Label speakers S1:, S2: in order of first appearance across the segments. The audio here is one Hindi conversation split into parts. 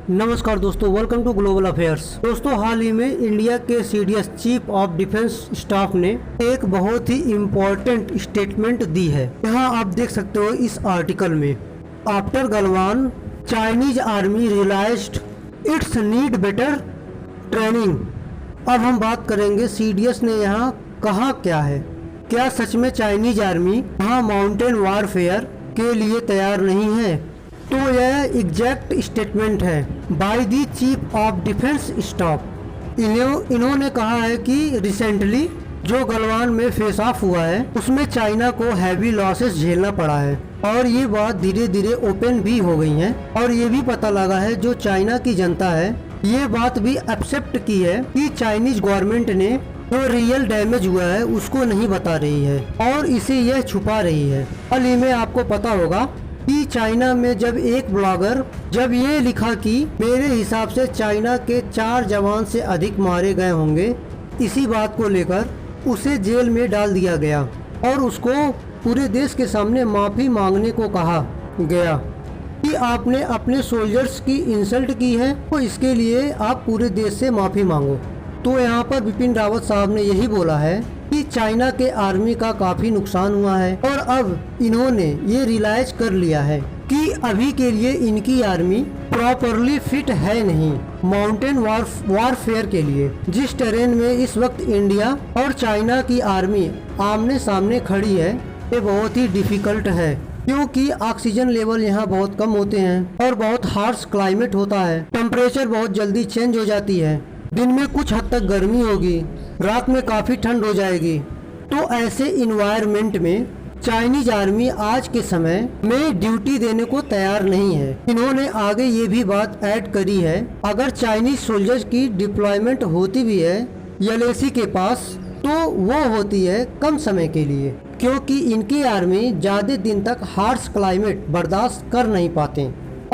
S1: नमस्कार दोस्तों, वेलकम टू ग्लोबल अफेयर्स। दोस्तों, हाल ही में इंडिया के CDS chief of defence staff ने एक बहुत ही इम्पोर्टेंट स्टेटमेंट दी है। यहाँ आप देख सकते हो इस आर्टिकल में, after Galwan Chinese army realised its need better training. अब हम बात करेंगे सीडीएस ने यहाँ कहा क्या है। क्या सच में चाइनीज आर्मी यहाँ माउंटेन वारफेयर के लिए तैयार नहीं है? तो यह एग्जैक्ट स्टेटमेंट है by the chief of defence staff. इन्होंने कहा है कि रिसेंटली जो गलवान में फेस ऑफ हुआ है उसमें चाइना को हैवी लॉसेस झेलना पड़ा है, और ये बात धीरे धीरे ओपन भी हो गई है। और ये भी पता लगा है जो चाइना की जनता है ये बात भी एक्सेप्ट की है कि चाइनीज गवर्नमेंट ने जो रियल डैमेज हुआ है उसको नहीं बता रही है और इसे यह छुपा रही है। हाल ही में आपको पता होगा कि चाइना में जब एक ब्लॉगर जब ये लिखा कि मेरे हिसाब से चाइना के 4 जवान से अधिक मारे गए होंगे, इसी बात को लेकर उसे जेल में डाल दिया गया और उसको पूरे देश के सामने माफ़ी मांगने को कहा गया कि आपने अपने सोल्जर्स की इंसल्ट की है तो इसके लिए आप पूरे देश से माफ़ी मांगो। तो यहाँ पर बिपिन रावत साहब ने यही बोला है कि चाइना के आर्मी का काफ़ी नुकसान हुआ है और अब इन्होंने ये रियलाइज कर लिया है कि अभी के लिए इनकी आर्मी प्रॉपरली फिट है नहीं माउंटेन वारफेयर के लिए। जिस टेरेन में इस वक्त इंडिया और चाइना की आर्मी आमने सामने खड़ी है ये बहुत ही डिफिकल्ट है, क्योंकि ऑक्सीजन लेवल यहाँ बहुत कम होते हैं और बहुत हार्श क्लाइमेट होता है। टेम्परेचर बहुत जल्दी चेंज हो जाती है, दिन में कुछ हद तक गर्मी होगी, रात में काफ़ी ठंड हो जाएगी। तो ऐसे इन्वायरमेंट में चाइनीज आर्मी आज के समय में ड्यूटी देने को तैयार नहीं है। इन्होंने आगे ये भी बात ऐड करी है, अगर चाइनीज सोल्जर्स की डिप्लॉयमेंट होती भी है एलएसी के पास तो वो होती है कम समय के लिए, क्योंकि इनकी आर्मी ज़्यादा दिन तक हार्श क्लाइमेट बर्दाश्त कर नहीं पाते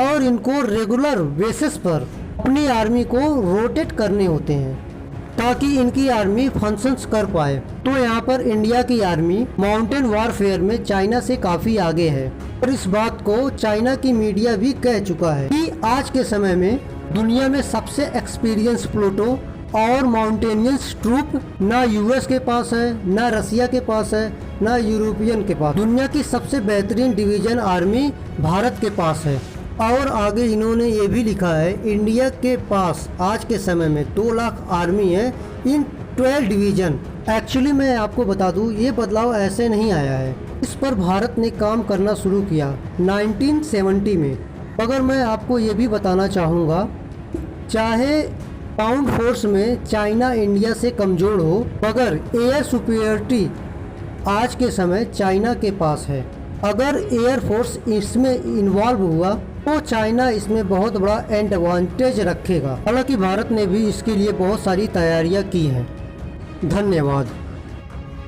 S1: और इनको रेगुलर बेसिस पर अपनी आर्मी को रोटेट करने होते हैं ताकि इनकी आर्मी फंक्शंस कर पाए। तो यहाँ पर इंडिया की आर्मी माउंटेन वारफेयर में चाइना से काफ़ी आगे है और इस बात को चाइना की मीडिया भी कह चुका है कि आज के समय में दुनिया में सबसे एक्सपीरियंस प्लूटो और माउंटेनियंस ट्रूप ना यूएस के पास है, ना रसिया के पास है, ना यूरोपियन के पास। दुनिया की सबसे बेहतरीन डिवीजन आर्मी भारत के पास है। और आगे इन्होंने ये भी लिखा है इंडिया के पास आज के समय में 2 लाख आर्मी है इन 12 डिवीजन। एक्चुअली मैं आपको बता दूं ये बदलाव ऐसे नहीं आया है, इस पर भारत ने काम करना शुरू किया 1970 में। मगर मैं आपको ये भी बताना चाहूँगा, चाहे पाउंड फोर्स में चाइना इंडिया से कमज़ोर हो मगर एयर सुपीरियरिटी आज के समय चाइना के पास है। अगर एयर फोर्स इसमें इन्वॉल्व हुआ तो चाइना इसमें बहुत बड़ा एडवांटेज रखेगा। हालांकि भारत ने भी इसके लिए बहुत सारी तैयारियां की हैं। धन्यवाद।